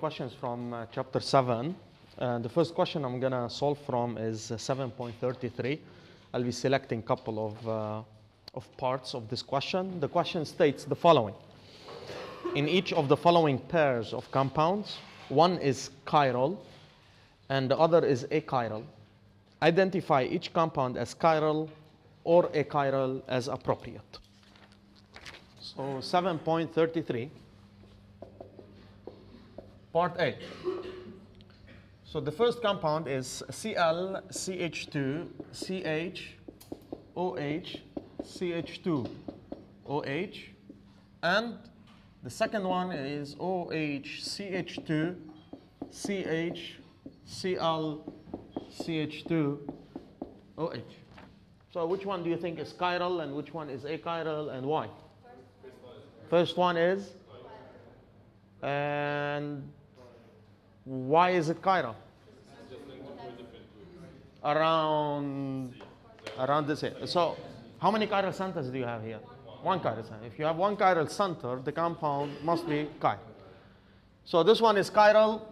questions from chapter 7. The first question I'm going to solve from is 7.33. I'll be selecting a couple of parts of this question. The question states the following. In each of the following pairs of compounds, one is chiral and the other is achiral. Identify each compound as chiral or achiral as appropriate. So 7.33. Part A. So the first compound is Cl, CH2, CH, OH, CH2, OH. And the second one is OH, CH2, CH, Cl, CH2, OH. So which one do you think is chiral and which one is achiral and why? First one is? And why is it chiral? Around this here. So how many chiral centers do you have here? One chiral center. If you have one chiral center, the compound must be chiral. So this one is chiral.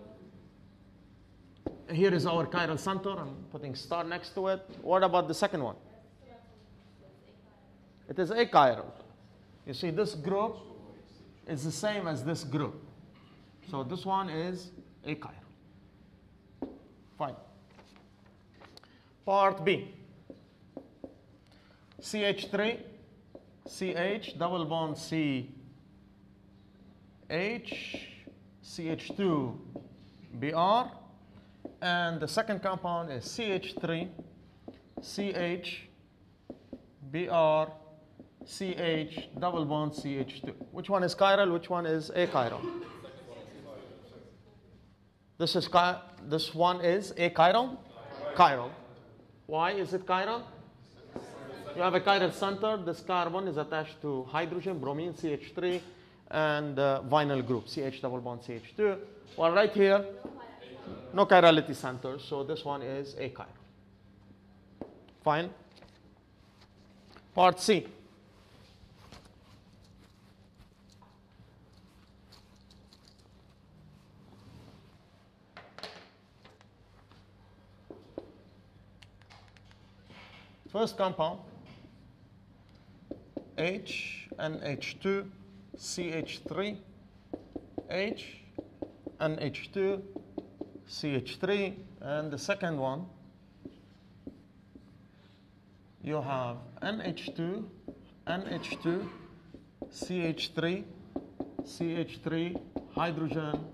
Here is our chiral center. I'm putting star next to it. What about the second one? It is achiral. You see, this group is the same as this group. So this one is achiral. Fine. Part B. CH3, CH, double bond C, H, CH2, Br. And the second compound is CH3, CH, Br, CH, double bond CH2. Which one is chiral? Which one is achiral? This one is achiral? Chiral. Why is it chiral? You have a chiral center. This carbon is attached to hydrogen, bromine, CH3, and vinyl group, CH double bond CH2. Well, right here, no chirality center, so this one is achiral. Fine. Part C. First compound, H and H2, CH3, H and H2, CH3, and the second one, you have NH2, NH2, CH3, CH3, hydrogen,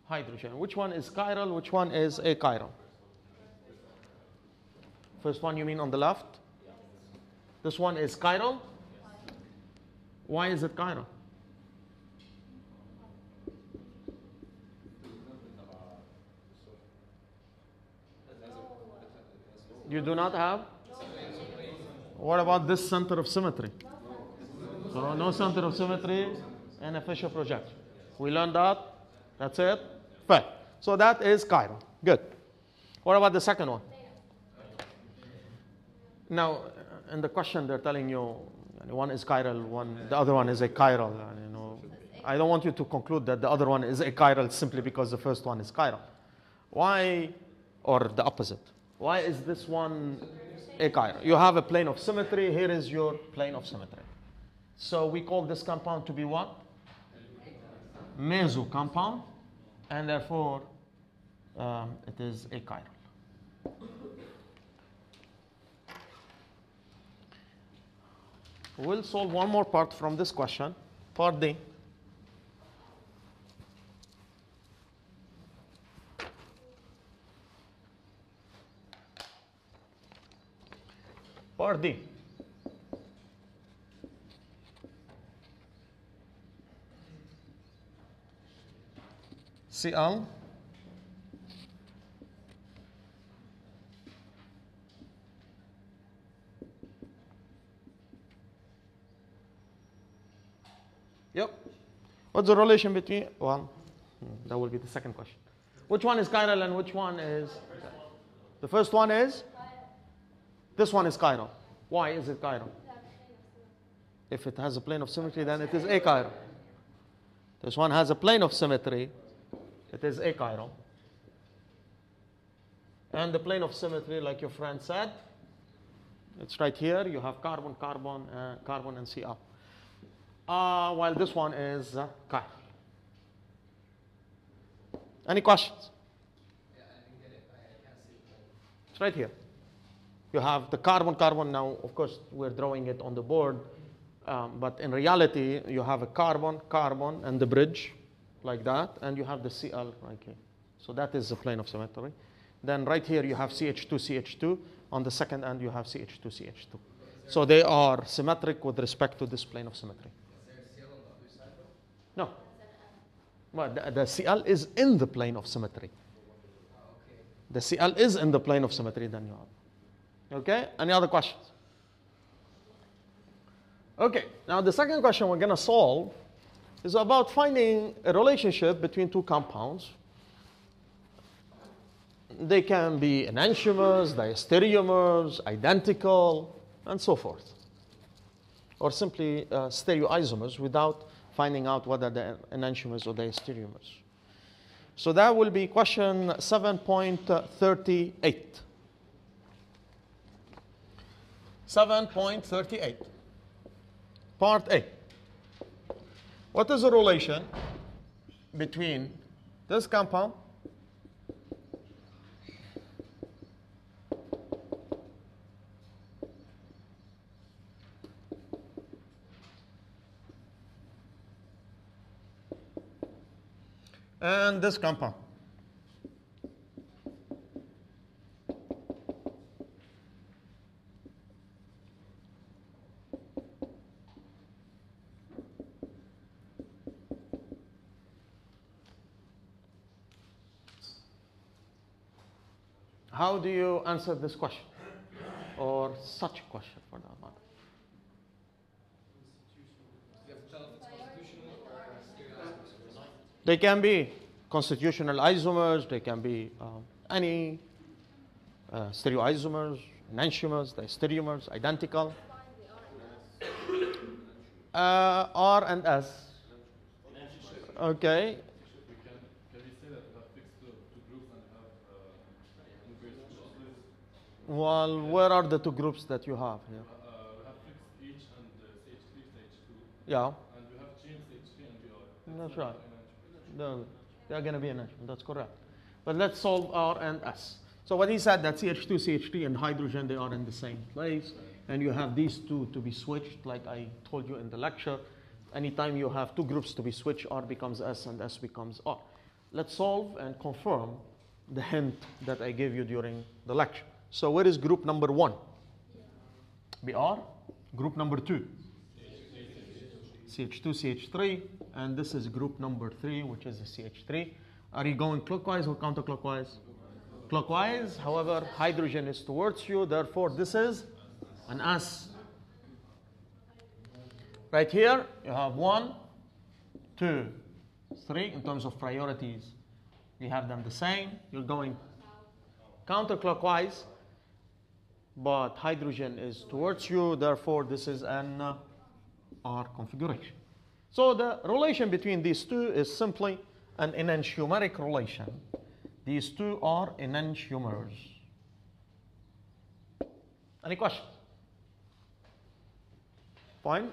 hydrogen. Which one is chiral? Which one is achiral? First one you mean on the left? This one is chiral? Why is it chiral? You do not have? What about this center of symmetry? So no center of symmetry and a Fisher projection. We learned that. That's it. Fine. So that is chiral. Good. What about the second one? Now, in the question, they're telling you one is chiral, the other one is achiral. I don't want you to conclude that the other one is achiral simply because the first one is chiral. Why, or the opposite? Why is this one achiral? You have a plane of symmetry. Here is your plane of symmetry. So we call this compound to be what? Meso compound, and therefore it is achiral. We'll solve one more part from this question, part D. Part D. Cl, yep. What's the relation between, well, that will be the second question. Which one is chiral and which one is? The first one is? This one is chiral. Why is it chiral? If it has a plane of symmetry, then it is achiral. This one has a plane of symmetry, It is achiral. And the plane of symmetry, like your friend said, it's right here. You have carbon, carbon, carbon, and Cl. While this one is chiral. Any questions? Yeah, I didn't get it. I can't see it. It's right here. You have the carbon, carbon. Now, of course, we're drawing it on the board. But in reality, you have a carbon, carbon, and the bridge, like that. And you have the Cl right here. So that is the plane of symmetry. Then right here, you have CH2, CH2. On the second end, you have CH2, CH2. So they are symmetric with respect to this plane of symmetry. Is there a Cl on the other side, though? No. Well, the Cl is in the plane of symmetry. Oh, okay. The Cl is in the plane of symmetry, then you have. Okay? Any other questions? Okay. Now, the second question we're going to solve is about finding a relationship between two compounds. They can be enantiomers, diastereomers, identical, and so forth. Or simply stereoisomers without finding out whether they're enantiomers or diastereomers. So that will be question 7.38. 7.38. Part A. What is the relation between this compound and this compound? How do you answer this question? Or such a question for that matter? You have to tell if it's constitutional or stereoisomers. They can be constitutional isomers, they can be any stereoisomers, enantiomers, diastereomers, identical. R and S. Okay. Can we say that we have fixed two groups and have inverse closely? Well, where are the two groups that you have here? We have fixed H and CH3, CH2. Yeah, And we have chain CH3 and Br. that's right. They're going to be enantiomer. That's correct. But let's solve R and S. So what he said that CH2, CH3, and hydrogen, they are in the same place. And you have these two to be switched, like I told you in the lecture. Anytime you have two groups to be switched, R becomes S and S becomes R. Let's solve and confirm the hint that I gave you during the lecture. So where is group number 1? Br. Group number 2? CH2, CH3. And this is group number 3, which is the CH3. Are you going clockwise or counterclockwise? Clockwise. However, hydrogen is towards you. Therefore, this is an S. Right here, you have 1, 2, 3. In terms of priorities, we have them the same. You're going counterclockwise, but hydrogen is towards you. Therefore, this is an R configuration. So the relation between these two is simply an enantiomeric relation. These two are enantiomers. Any questions? Fine.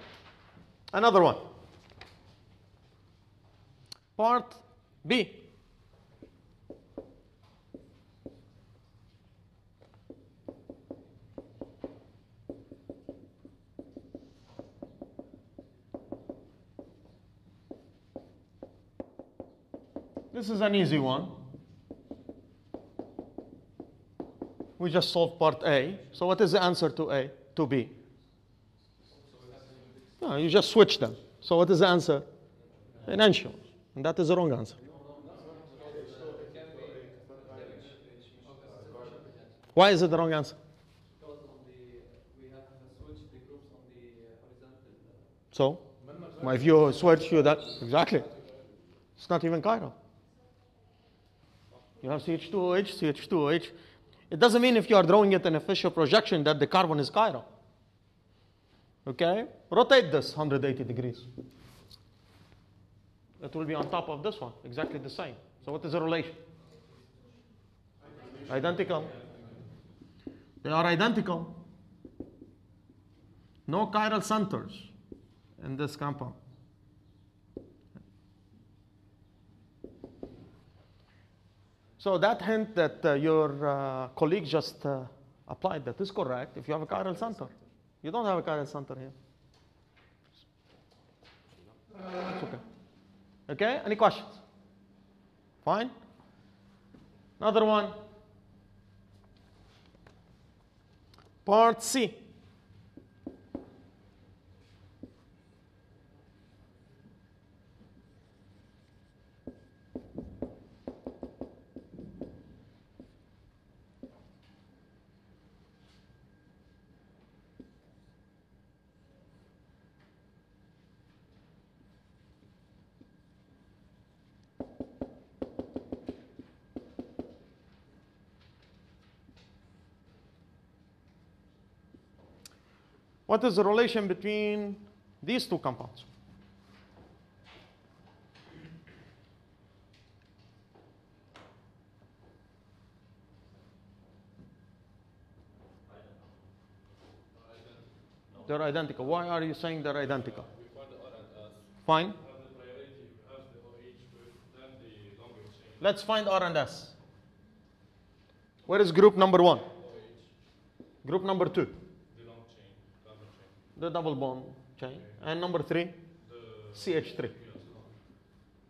Another one. Part B. This is an easy one. We just solved part A. So what is the answer to A, to B? No, you just switch them. So what is the answer? Enantiomer. And that is the wrong answer. Why is it the wrong answer? Because we have switched the groups on the horizontal. So, if you switch you that, exactly. It's not even chiral. You have CH2OH, CH2OH. It doesn't mean if you are drawing it in a Fisher projection that the carbon is chiral. Okay? Rotate this 180 degrees. It will be on top of this one, exactly the same. So what is the relation? Identical. They are identical. No chiral centers in this compound. So that hint that your colleague just applied, that is correct if you have a chiral center. You don't have a chiral center here. It's okay. Okay, any questions? Fine. Another one. Part C. What is the relation between these two compounds? They're identical. Why are you saying they're identical? We find the R and S. Fine. We have the priority, we have the OH first, then the longer chain. Let's find R and S. Where is group number 1? OH, Group number 2? the long chain, double chain. The double bond chain. And number 3? The CH3.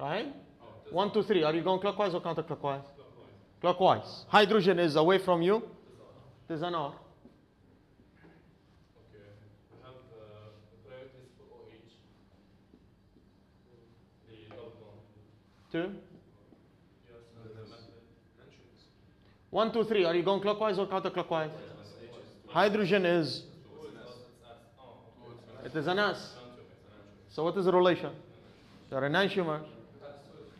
Right? oh, this 1, 2, 3. Are you going clockwise or counterclockwise? clockwise. Clockwise. Hydrogen is away from you. There's an R. Okay. We have the priorities for OH. The double bond. 2. Yes, and the method. 1, 2, 3. Are you going clockwise or counterclockwise? Hydrogen is, it is an S. So what is the relation? They are enantiomers.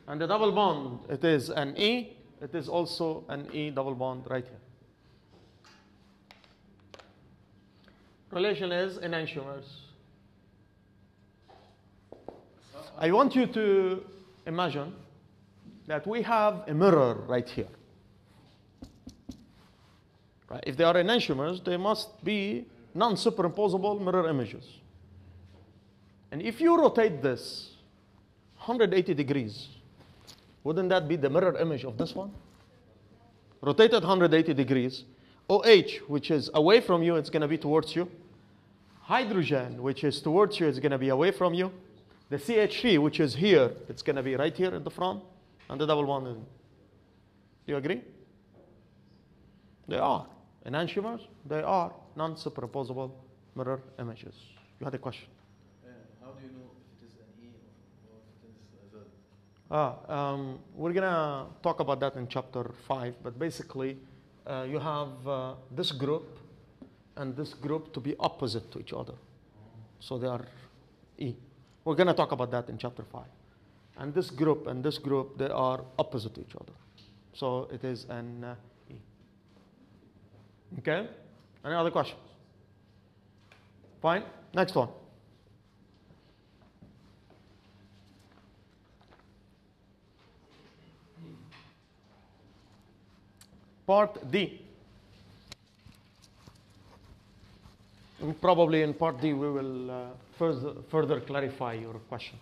And the double bond, it is an E. It is also an E double bond right here. Relation is enantiomers. I want you to imagine that we have a mirror right here. Right? If they are enantiomers, they must be non-superimposable mirror images. And if you rotate this 180 degrees, wouldn't that be the mirror image of this one? Rotated 180 degrees. OH, which is away from you, it's going to be towards you. Hydrogen, which is towards you, is going to be away from you. The CH3, which is here, it's going to be right here in the front. And the double bond is. Do you agree? They are enantiomers. They are non-superimposable mirror images. You had a question? How do you know if it is an E or if it is a Z? We're going to talk about that in chapter 5. But basically, you have this group and this group to be opposite to each other. So they are E. We're going to talk about that in chapter 5. And this group, they are opposite to each other. So it is an E. Okay? Any other questions? Fine. Next one. Part D. And probably in part D we will further clarify your question.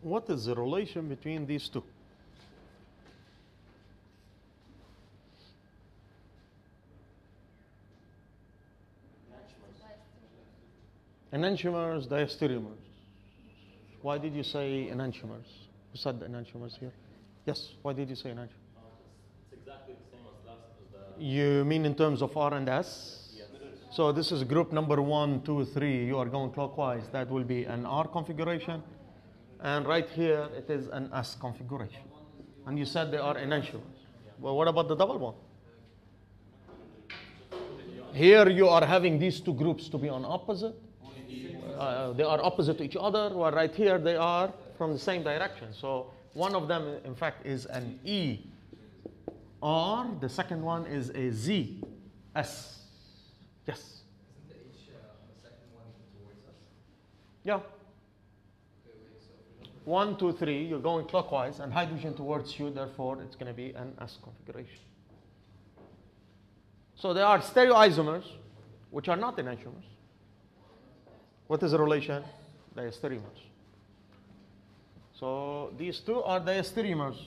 What is the relation between these two? Enantiomers, diastereomers. Why did you say enantiomers? Who said the enantiomers here? Yes, why did you say enantiomers? It's exactly the same as You mean in terms of R and S? So this is group number 1, 2, 3. You are going clockwise. That will be an R configuration. And right here, it is an S configuration. And you said they are enantiomers. Well, what about the double bond? Here you are having these two groups to be on opposite. They are opposite to each other, while right here they are from the same direction. So one of them, in fact, is an E R. The second one is a Z S. Yes? Isn't the H on the second one towards us? Yeah. Okay, wait, so if we look 1, 2, 3, you're going clockwise, and hydrogen towards you, therefore it's going to be an S configuration. So there are stereoisomers, which are not enantiomers. What is the relation? Diastereomers. So these two are diastereomers.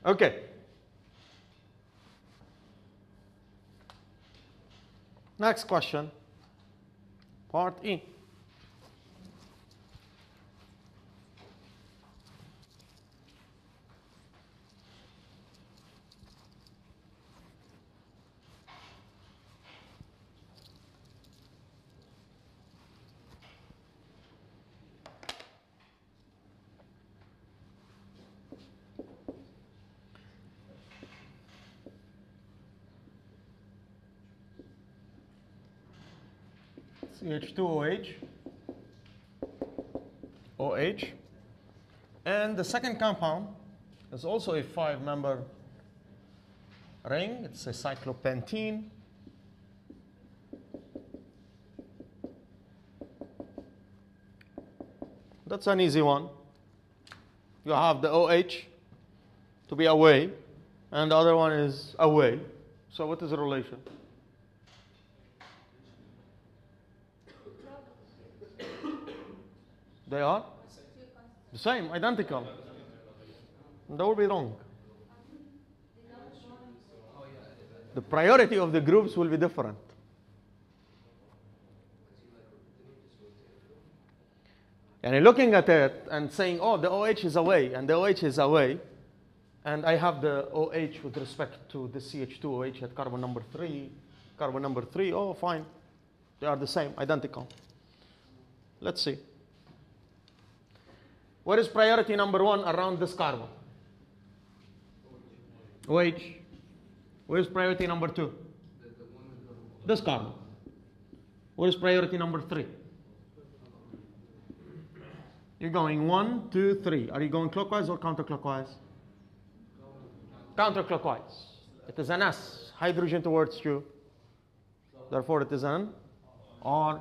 Okay. Next question. Part E. CH2OH, OH, and the second compound is also a 5-member ring. It's a cyclopentene. That's an easy one. You have the OH to be away, and the other one is away. So what is the relation? They are the same, identical. That would be wrong. The priority of the groups will be different. And looking at it and saying, oh, the OH is away and the OH is away, and I have the OH with respect to the CH2OH at carbon number 3, oh, fine. They are the same, identical. Let's see. What is priority number 1 around this carbon? OH. What is priority number 2? This carbon. What is priority number 3? You're going 1, 2, 3. Are you going clockwise or counterclockwise? Counterclockwise. It is an S. Hydrogen towards you. Therefore, it is an R.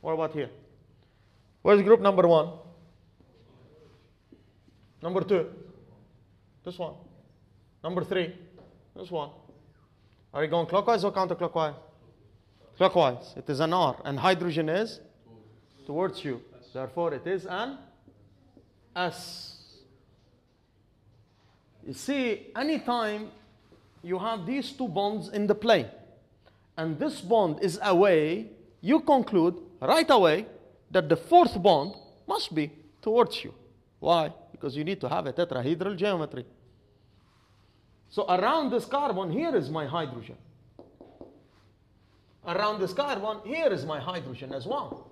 What about here? What is group number 1? Number 2? This one. Number 3? This one. Are you going clockwise or counterclockwise? Clockwise. It is an R. And hydrogen is towards you. Therefore, it is an S. You see, anytime you have these two bonds in the plane, and this bond is away, you conclude right away that the fourth bond must be towards you. Why? Because you need to have a tetrahedral geometry. So around this carbon, here is my hydrogen. Around this carbon, here is my hydrogen as well.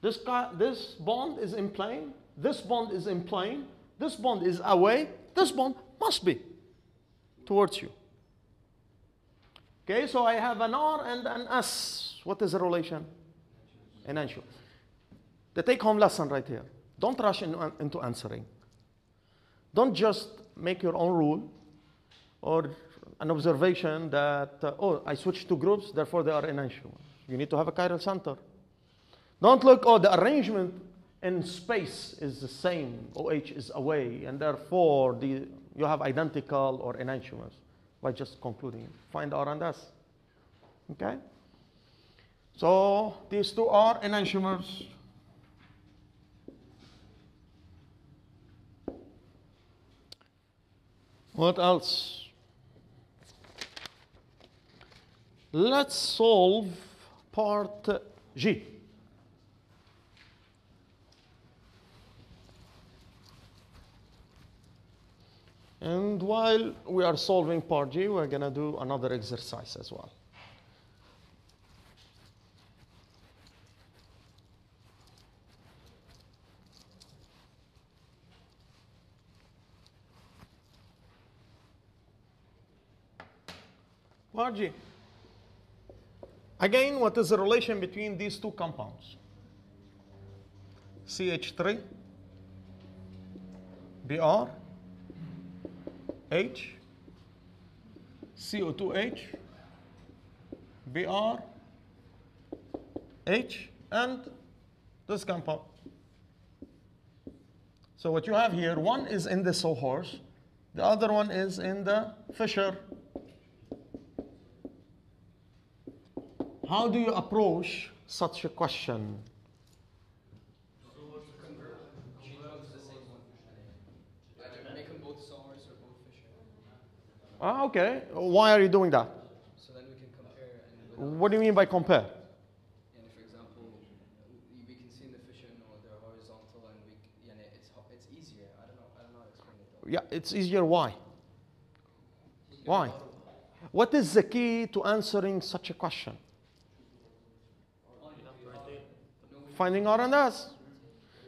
This bond is in plane, this bond is in plane, this bond is away, this bond must be towards you. Okay, so I have an R and an S. What is the relation? Enantiomer. The take-home lesson right here. Don't rush into answering. Don't just make your own rule or an observation that, oh, I switched two groups, therefore they are enantiomers. You need to have a chiral center. Don't look, oh, the arrangement in space is the same. OH is away, and therefore you have identical or enantiomers by just concluding. Find R and S. Okay? So these two are enantiomers. What else? Let's solve part G. And while we are solving part G, we're going to do another exercise as well. Part G. Again, what is the relation between these two compounds? CH3, Br, H, CO2H, Br, H, and this compound. So what you have here, one is in the sawhorse, the other one is in the fissure. How do you approach such a question? Make them both sawhorse or both fisher. Ah, okay. Why are you doing that? So then we can compare. And What do you mean by compare? and for example, we can see in the fisher, they're horizontal, and it's easier. I don't know how to explain it though. Yeah, it's easier. Why? Why? What is the key to answering such a question? Finding R and S.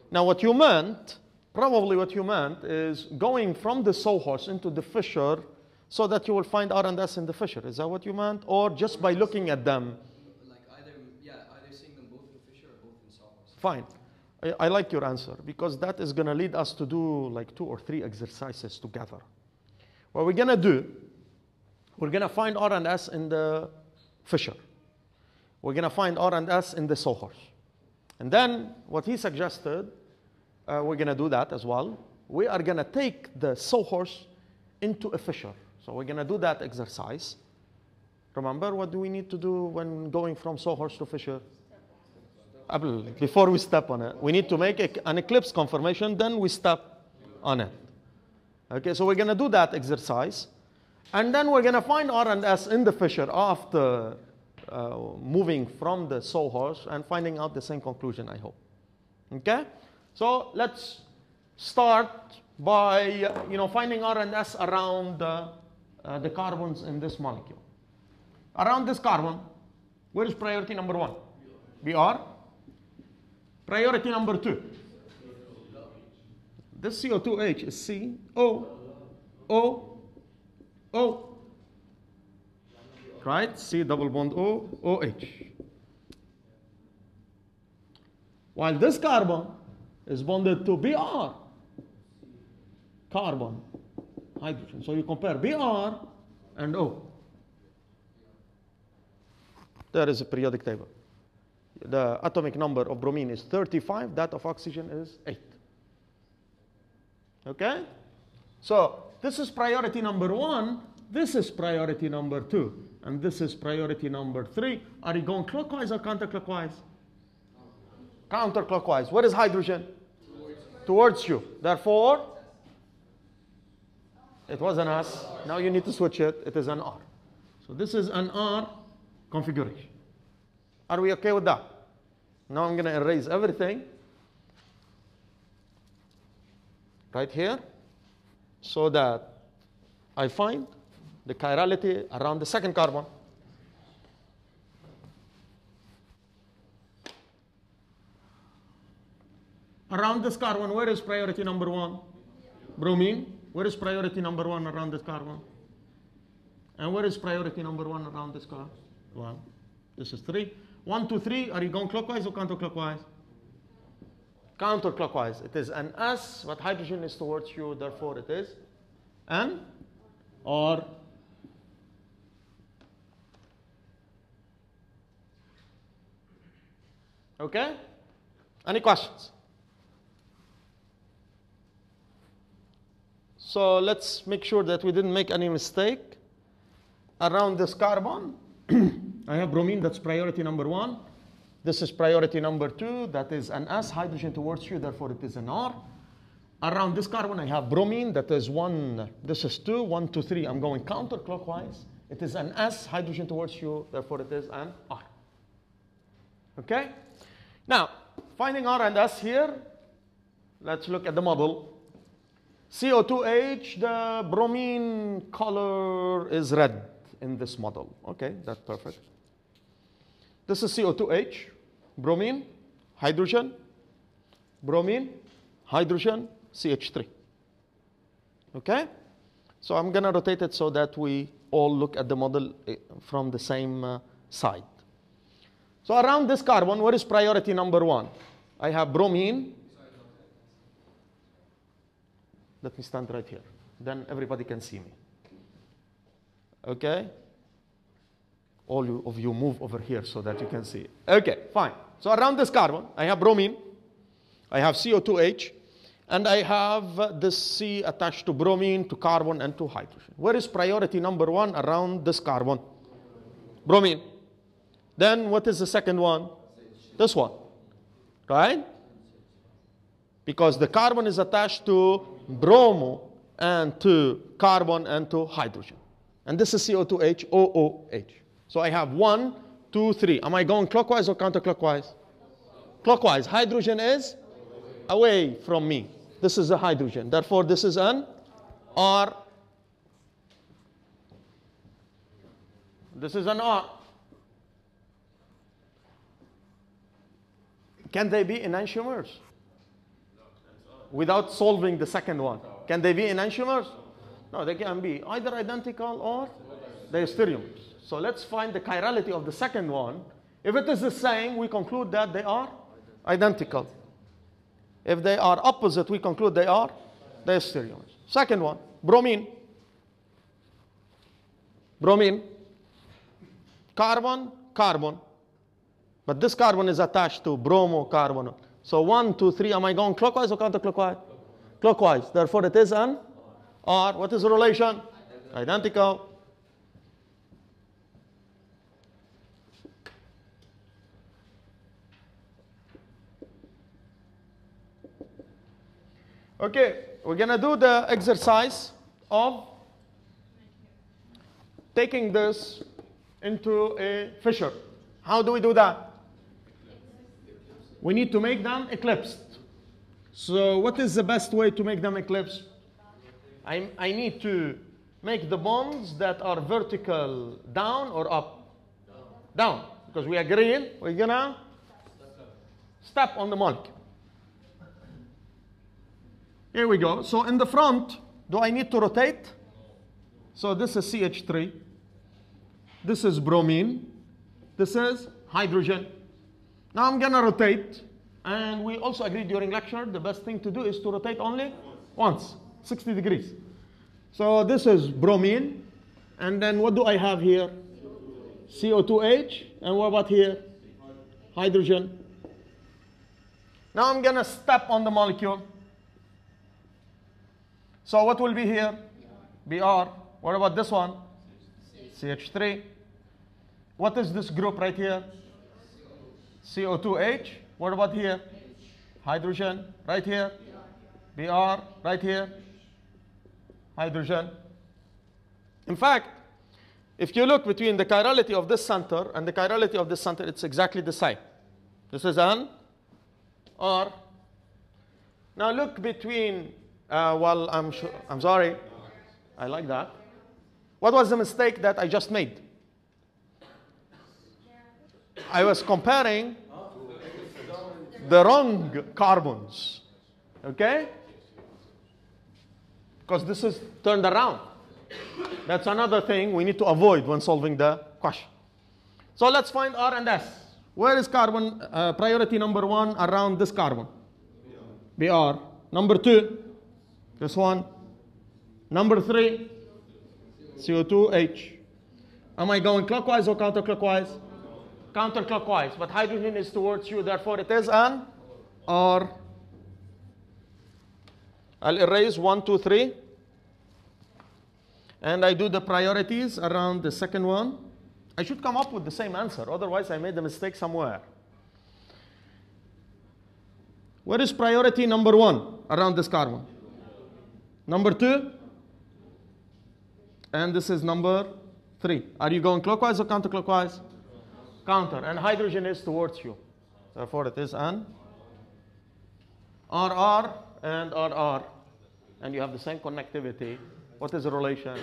Now what you meant, probably what you meant is going from the sawhorse into the fissure so that you will find R and S in the fissure. Is that what you meant? Or just by looking at them? Like either seeing them both in fisher or both in sawhorse. Fine. I like your answer because that is going to lead us to do like 2 or 3 exercises together. What we're going to do, we're going to find R and S in the fissure. We're going to find R and S in the sawhorse. And then what he suggested, we're going to do that as well. We are going to take the sawhorse into a fissure. So we're going to do that exercise. Remember, what do we need to do when going from sawhorse to fissure? Before we step on it, we need to make an eclipse conformation, then we step on it. Okay, so we're going to do that exercise. And then we're going to find R and S in the fissure after moving from the sawhorse and finding out the same conclusion, I hope. Okay? So let's start by finding R and S around the carbons in this molecule. Around this carbon, where is priority number 1? Br. Priority number 2. This CO2H is C, O, O, O. Right? C double bond O, OH. While this carbon is bonded to Br, carbon, hydrogen. So you compare Br and O. There is a periodic table. The atomic number of bromine is 35, that of oxygen is 8. Okay? So this is priority number 1, this is priority number 2, and this is priority number 3. Are you going clockwise or counterclockwise? Counterclockwise. Where is hydrogen? Towards you. Therefore, it was an S. Now you need to switch it. It is an R. So this is an R configuration. Are we okay with that? Now I'm going to erase everything right here so that I find the chirality around the second carbon. Around this carbon, where is priority number 1? Bromine. Where is priority number 1 around this carbon? And where is priority number 1 around this carbon? 1. This is 3. 1, 2, 3. Are you going clockwise or counterclockwise? Counterclockwise. It is an S, but hydrogen is towards you, therefore it is an R. Okay? Any questions? So let's make sure that we didn't make any mistake. Around this carbon, I have bromine, that's priority number 1. This is priority number 2, that is an S, hydrogen towards you, therefore it is an R. Around this carbon, I have bromine, that is 1, this is 2, 1, 2, 3. I'm going counterclockwise. It is an S, hydrogen towards you, therefore it is an R. Okay? Now, finding R and S here, let's look at the model. CO2H, the bromine color is red in this model. Okay, that's perfect. This is CO2H, bromine, hydrogen, bromine, hydrogen, CH3. Okay? So I'm going to rotate it so that we all look at the model from the same side. So around this carbon, what is priority number 1? I have bromine. Let me stand right here. Then everybody can see me. Okay? All of you move over here so that you can see. Okay, fine. So around this carbon, I have bromine. I have CO2H. And I have this C attached to bromine, to carbon, and to hydrogen. Where is priority number 1 around this carbon? Bromine. Then what is the second one? This one. Right? Because the carbon is attached to bromo and to carbon and to hydrogen. And this is CO2H, OOH. So I have 1, 2, 3. Am I going clockwise or counterclockwise? Clockwise. Hydrogen is away from me. This is a hydrogen. Therefore, this is an R. This is an R. Can they be enantiomers? Without solving the second one. Can they be enantiomers? No, they can be either identical or they're stereomers. So let's find the chirality of the second one. If it is the same, we conclude that they are identical. If they are opposite, we conclude they're stereomers. Second one, bromine. Bromine. Carbon, carbon. But this carbon is attached to bromo, carbon. So 1, 2, 3, am I going clockwise or counterclockwise? Clockwise. Therefore, it is an R. What is the relation? Identical. Okay, we're going to do the exercise of taking this into a fissure. How do we do that? We need to make them eclipsed. So what is the best way to make them eclipsed? I need to make the bonds that are vertical down or up? Down. Because we agree we're going to step on the molecule. Here we go. So in the front, do I need to rotate? So this is CH3. This is bromine. This is hydrogen. Now I'm going to rotate. And we also agreed during lecture, the best thing to do is to rotate only once, 60 degrees. So this is bromine. And then what do I have here? CO2H. And what about here? Hydrogen. Now I'm going to step on the molecule. So what will be here? Br. What about this one? CH3. What is this group right here? CO2H. What about here? Hydrogen. Right here? Br. Right here? Hydrogen. In fact, if you look between the chirality of this center and the chirality of this center, it's exactly the same. This is an R. Now look between, I'm sorry. I like that. What was the mistake that I just made? I was comparing the wrong carbons. Okay? Because this is turned around. That's another thing we need to avoid when solving the question. So let's find R and S. Where is carbon priority number 1 around this carbon? Br. Number 2, this one. Number 3, CO2H. Am I going clockwise or counterclockwise? Counterclockwise. But hydrogen is towards you, therefore it is an R. I'll erase 1, 2, 3. And I do the priorities around the second one. I should come up with the same answer, otherwise I made a mistake somewhere. What is priority number 1 around this carbon? Number 2. And this is number 3. Are you going clockwise or counterclockwise? counter, and hydrogen is towards you. Therefore, it is an RR and RR, and you have the same connectivity. What is the relation?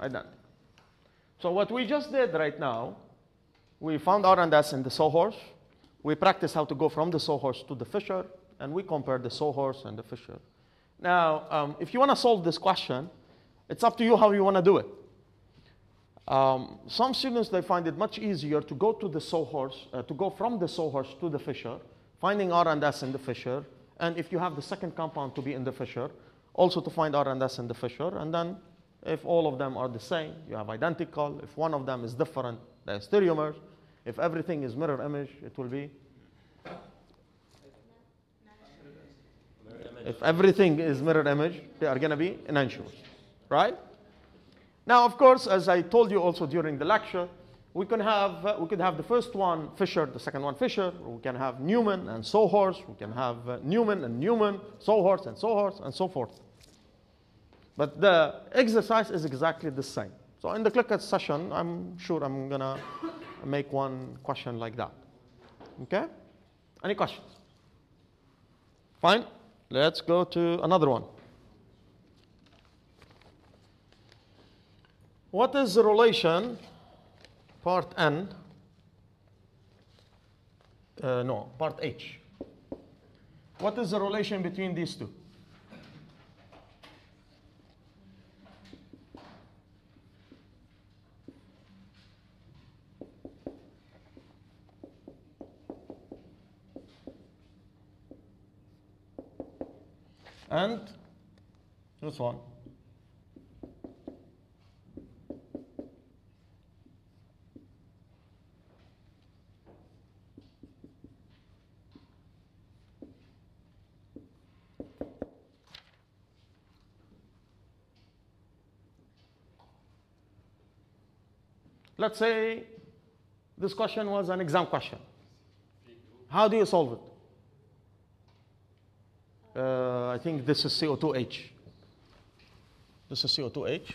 Identical. So what we just did right now, we found R and S in the sawhorse. We practiced how to go from the sawhorse to the fissure, and we compared the sawhorse and the fissure. Now, if you want to solve this question, it's up to you how you want to do it. Some students, they find it much easier to go to the sawhorse, to go from the sawhorse to the fissure, finding R and S in the fissure, and if you have the second compound to be in the fissure, also to find R and S in the fissure, and then if all of them are the same, you have identical. If one of them is different, they are stereomers. If everything is mirror image, it will be. If everything is mirror image, they are going to be enantiomers, right? Now, of course, as I told you also during the lecture, we could have the first one fissure, the second one fissure. We can have Newman and sawhorse. We can have Newman and Newman, sawhorse, and so forth. But the exercise is exactly the same. So in the clicker session, I'm sure I'm going to make one question like that. Okay? Any questions? Fine. Let's go to another one. What is the relation, part N, part H. What is the relation between these two? And this one. Let's say this question was an exam question. How do you solve it? I think this is CO2H. This is CO2H.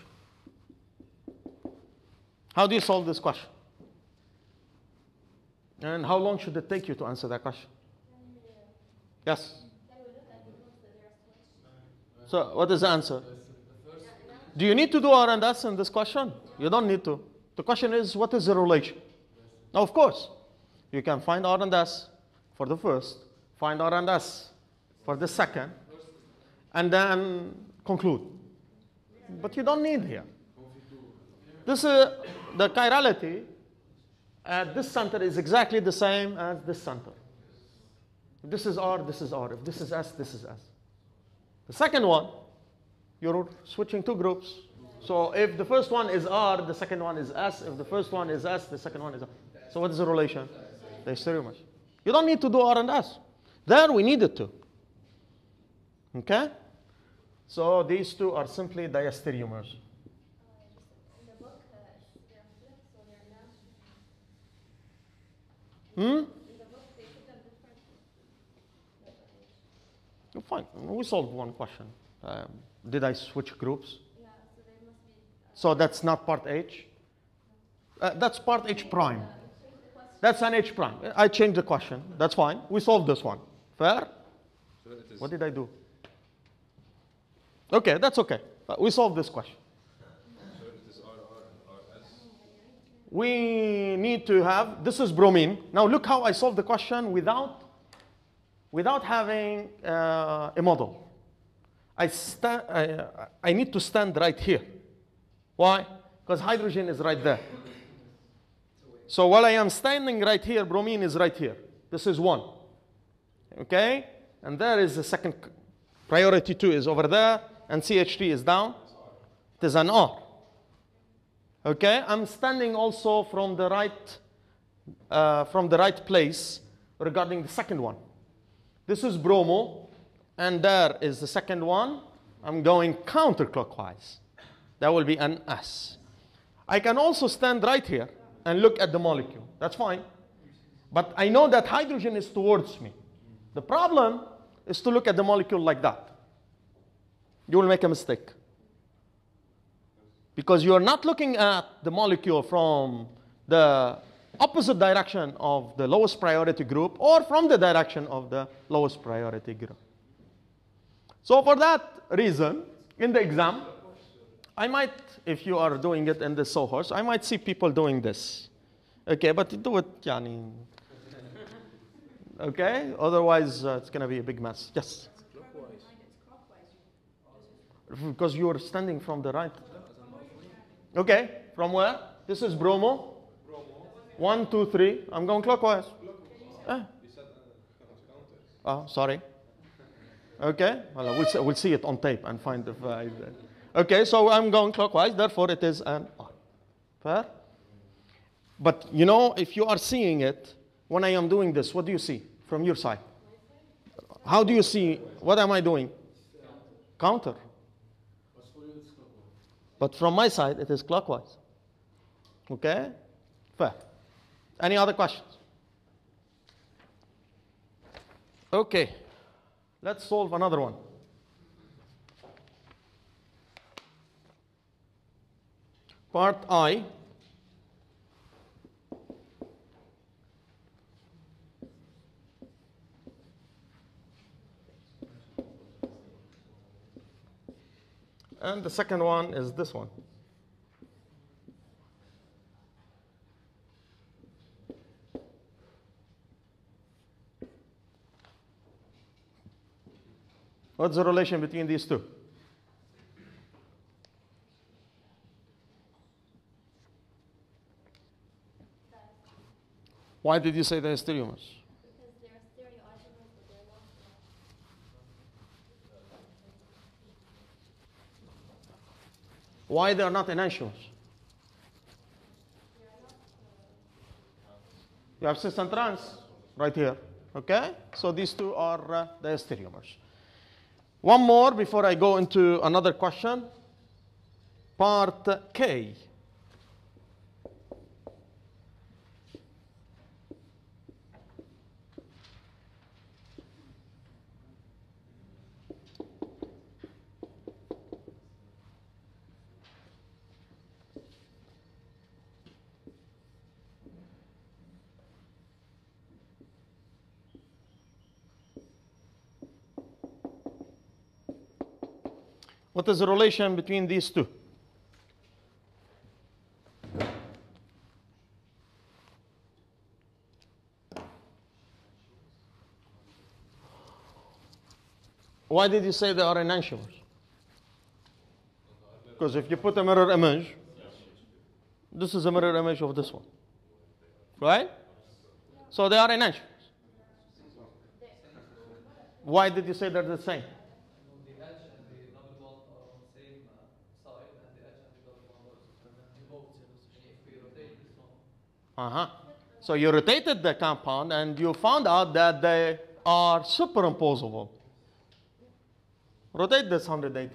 How do you solve this question? And how long should it take you to answer that question? Yes? So what is the answer? Do you need to do R and S in this question? You don't need to. The question is, what is the relation? Now, of course, you can find R and S for the first, find R and S for the second, and then conclude. But you don't need here. This is the chirality at this center is exactly the same as this center. If this is R, this is R. If this is S, this is S. The second one, you're switching two groups. So if the first one is R, the second one is S. If the first one is S, the second one is R. So what is the relation? They're stereomers. You don't need to do R and S. There we needed to. Okay? So these two are simply diastereomers. In the book, they're flipped, so they're not. In the book, they put them differently. Fine. We solved one question. Did I switch groups? Yeah, so they must be. So that's not part H? That's part H prime. That's an H prime. I changed the question. That's fine. We solved this one. Fair? What did I do? Okay, that's okay. We solved this question. So it is RR and RS. We need to have, this is bromine. Now look how I solved the question without having a model. I need to stand right here. Why? Because hydrogen is right there. So while I am standing right here, bromine is right here. This is 1. Okay? And there is the second. Priority 2 is over there, and CH3 is down. It is an R. Okay? I'm standing also from the right place regarding the second one. This is bromo, and there is the second one. I'm going counterclockwise. That will be an S. I can also stand right here and look at the molecule. That's fine. But I know that hydrogen is towards me. The problem is to look at the molecule like that. You will make a mistake. Because you are not looking at the molecule from the opposite direction of the lowest priority group or from the direction of the lowest priority group. So for that reason, in the exam, I might, if you are doing it in the sawhorse, I might see people doing this. Okay, but do it, yani. Okay, otherwise it's going to be a big mess. Yes? Because you're standing from the right. Okay, from where? This is bromo. 1, 2, 3. I'm going clockwise. Oh, sorry. Okay, well, we'll see it on tape and find if I... Okay, so I'm going clockwise, therefore it is an R. Fair? But you know, if you are seeing it, when I am doing this, what do you see from your side? How do you see, what am I doing? Counter. But from my side, it is clockwise. Okay? Fair. Any other questions? Okay. Let's solve another one. Part I. And the second one is this one. What's the relation between these two? Why did you say they're stereomers? Because they're stereoisomers, but they're not. Why they are not enantiomers? You have cis and trans right here. Okay? So these two are the stereomers. One more before I go into another question. Part K. What is the relation between these two? Why did you say they are enantiomers? Because if you put a mirror image, this is a mirror image of this one. Right? So they are enantiomers. Why did you say they're the same? The edge and the double bond are on the same side, and the edge and the double bond are removed. If we rotate this one. So you rotated the compound and you found out that they are superimposable. Rotate this 180.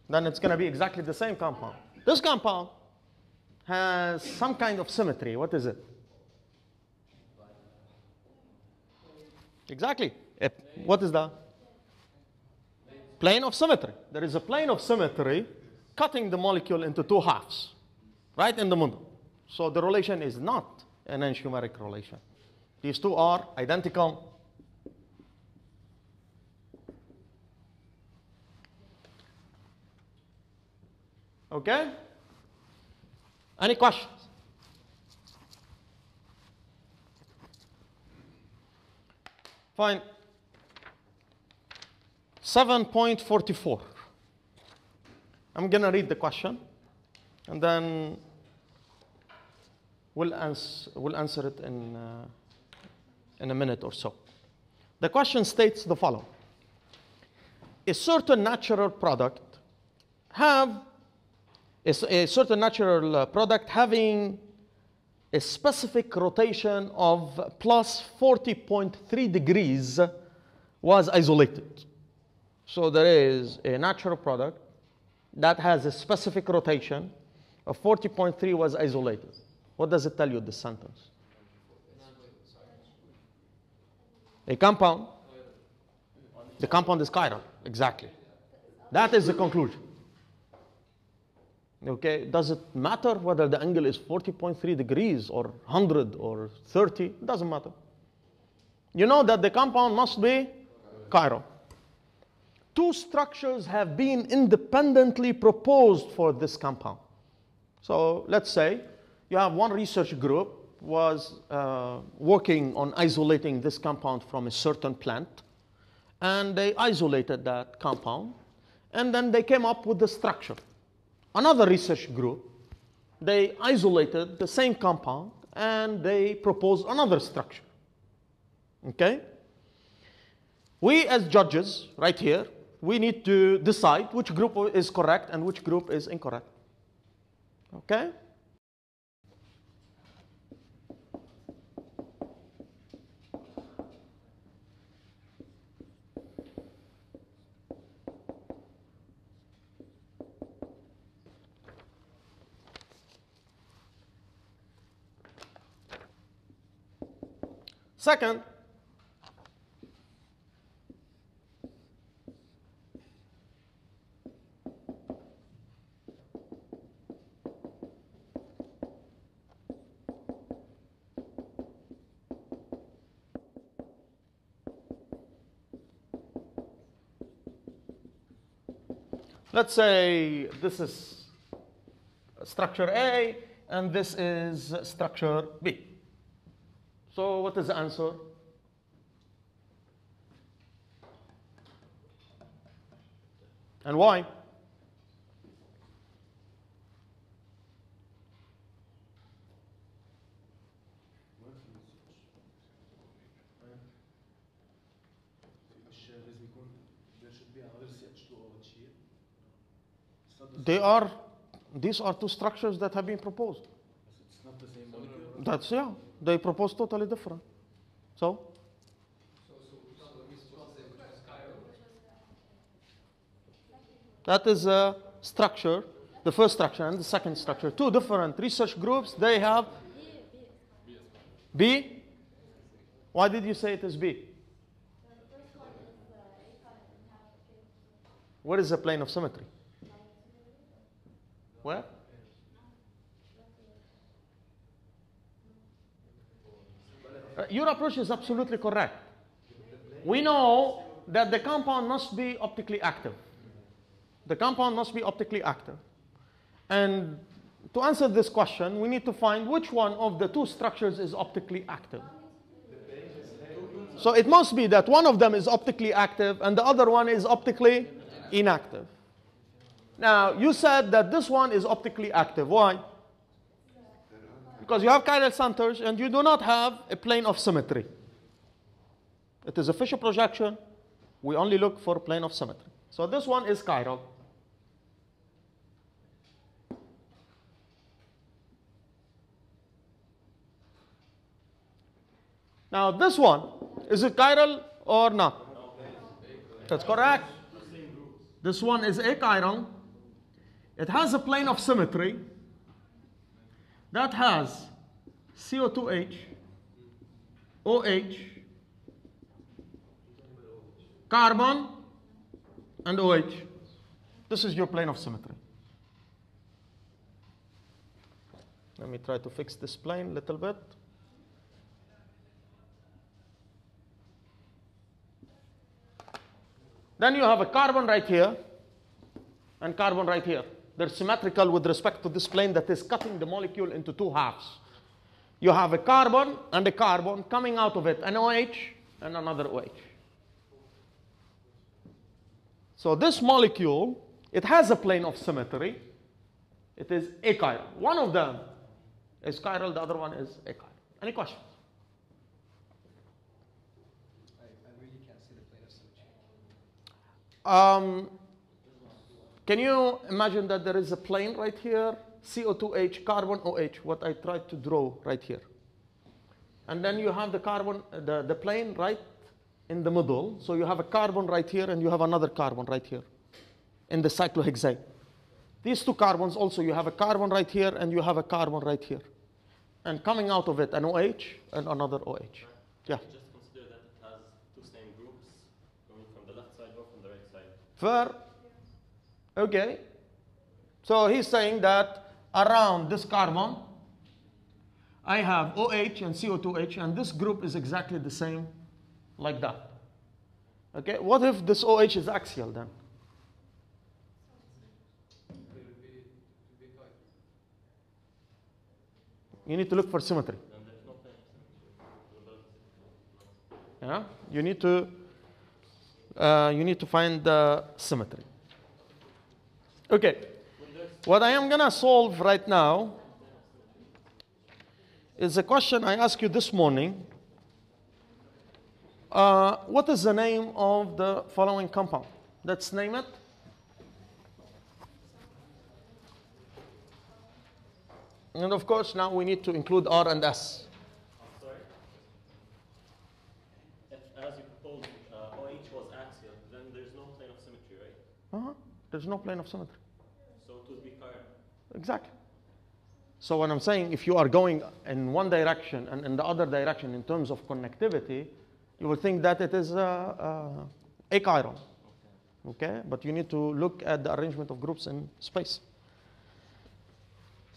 Then it's going to be exactly the same compound. This compound has some kind of symmetry. What is it? Exactly. What is that? Plane of symmetry. There is a plane of symmetry cutting the molecule into two halves, right in the middle. So the relation is not an enantiomeric relation. These two are identical. Okay? Any questions? Fine. 7.44. I'm going to read the question, and then we'll answer it in a minute or so. The question states the following. A certain natural product having a specific rotation of plus 40.3 degrees was isolated. So there is a natural product that has a specific rotation of 40.3 was isolated. What does it tell you, this sentence? A compound. The compound is chiral, exactly. That is the conclusion. Okay, does it matter whether the angle is 40.3 degrees or 100 or 30? It doesn't matter. You know that the compound must be chiral. Two structures have been independently proposed for this compound. So let's say you have one research group was working on isolating this compound from a certain plant, and they isolated that compound, and then they came up with the structure. Another research group, they isolated the same compound, and they proposed another structure. Okay? We as judges, right here, we need to decide which group is correct and which group is incorrect. Okay? Second, let's say this is structure A and this is structure B. So what is the answer? And why? These are two structures that have been proposed. It's not the same molecule? That's, yeah, they proposed totally different. So? That is a structure, the first structure and the second structure. Two different research groups, they have B. Why did you say it is B? What is the plane of symmetry? Where? Your approach is absolutely correct. We know that the compound must be optically active. The compound must be optically active. And to answer this question, we need to find which one of the two structures is optically active. So it must be that one of them is optically active and the other one is optically inactive. Now, you said that this one is optically active. Why? Because you have chiral centers and you do not have a plane of symmetry. It is a Fisher projection. We only look for a plane of symmetry. So this one is chiral. Now this one, is it chiral or not? That's correct. This one is achiral. It has a plane of symmetry that has CO2H, OH, carbon, and OH. This is your plane of symmetry. Let me try to fix this plane a little bit. Then you have a carbon right here and carbon right here. They're symmetrical with respect to this plane that is cutting the molecule into two halves. You have a carbon and a carbon coming out of it, an OH and another OH. So this molecule, it has a plane of symmetry. It is achiral. One of them is chiral, the other one is achiral. Any questions? I really can't see the plane of symmetry. Can you imagine that there is a plane right here, CO2H, carbon, OH, what I tried to draw right here. And then you have the carbon, the plane right in the middle. So you have a carbon right here and you have another carbon right here in the cyclohexane. These two carbons also, you have a carbon right here and you have a carbon right here. And coming out of it, an OH and another OH. Yeah. Just consider that it has two same groups coming from the left side or from the right side. Fair. Okay. So he's saying that around this carbon, I have OH and CO2H, and this group is exactly the same like that. Okay, what if this OH is axial then? You need to look for symmetry. Yeah, you need to find the symmetry. Okay, what I am gonna solve right now is a question I asked you this morning. What is the name of the following compound? Let's name it. And of course, now we need to include R and S. Sorry? If, as you proposed, OH was axial, then there's no plane of symmetry, right? There's no plane of symmetry. So it would be chiral. Exactly. So when I'm saying if you are going in one direction and in the other direction in terms of connectivity, you will think that it is achiral. Okay? But you need to look at the arrangement of groups in space.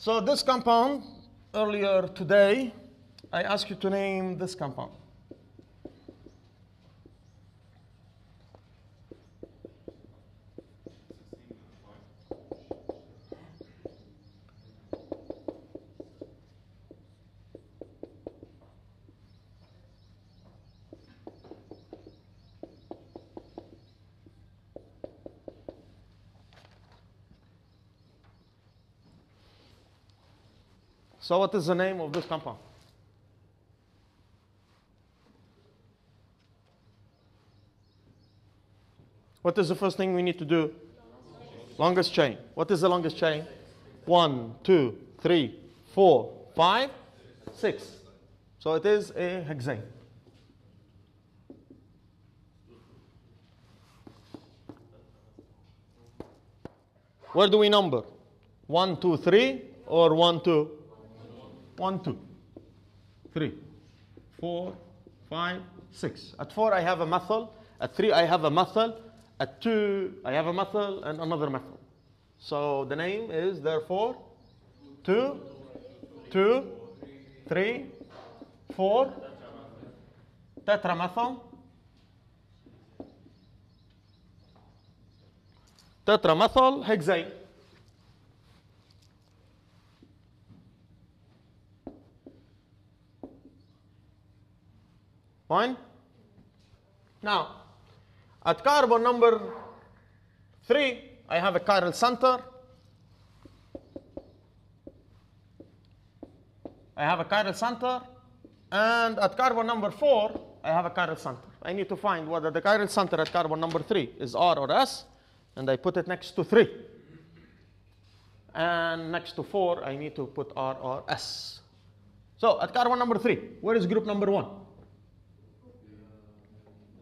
So this compound, earlier today, I asked you to name this compound. So what is the name of this compound? What is the first thing we need to do? Longest chain. What is the longest chain? 1, 2, 3, 4, 5, 6. So it is a hexane. Where do we number? 1, 2, 3 or 1, 2? 1, 2, 3, 4, 5, 6. At 4 I have a methyl. At 3 I have a methyl. At 2 I have a methyl and another methyl. So the name is therefore 2, 2, 3, 4, tetramethyl. Tetramethyl hexane. Fine? Now, at carbon number 3, I have a chiral center. I have a chiral center. And at carbon number 4, I have a chiral center. I need to find whether the chiral center at carbon number 3 is R or S. And I put it next to 3. And next to 4, I need to put R or S. So at carbon number 3, where is group number 1?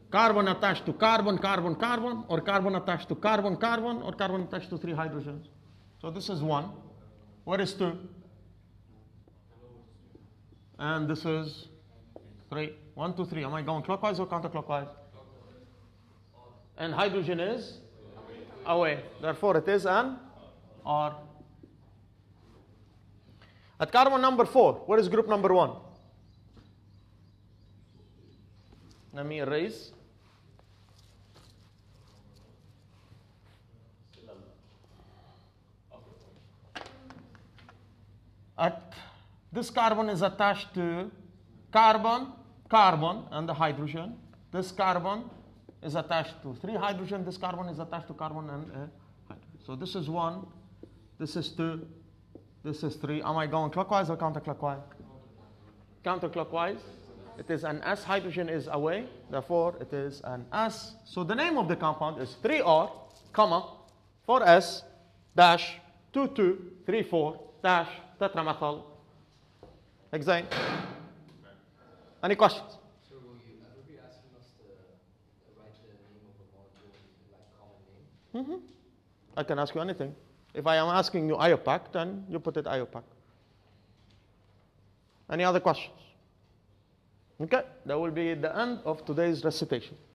Carbon attached to carbon, carbon, carbon, or carbon attached to carbon, carbon, or carbon attached to 3 hydrogens. So this is 1. Where is 2? And this is 3. 1, 2, 3. Am I going clockwise or counterclockwise? And hydrogen is away. Therefore, it is an R. At carbon number 4, where is group number 1? Let me erase. At this carbon is attached to carbon, carbon, and the hydrogen. This carbon is attached to 3 hydrogen. This carbon is attached to carbon and hydrogen. So this is 1, this is 2, this is 3. Am I going clockwise or counterclockwise? Counterclockwise. It is an S. Hydrogen is away. Therefore, it is an S. So the name of the compound is 3R, comma, 4S, dash, 2234, dash, tetramethyl hexane. Any questions? So will you ever be asking us to write the name of a molecule in like common name? I can ask you anything. If I am asking you IUPAC, then you put it IUPAC. Any other questions? Okay, that will be the end of today's recitation.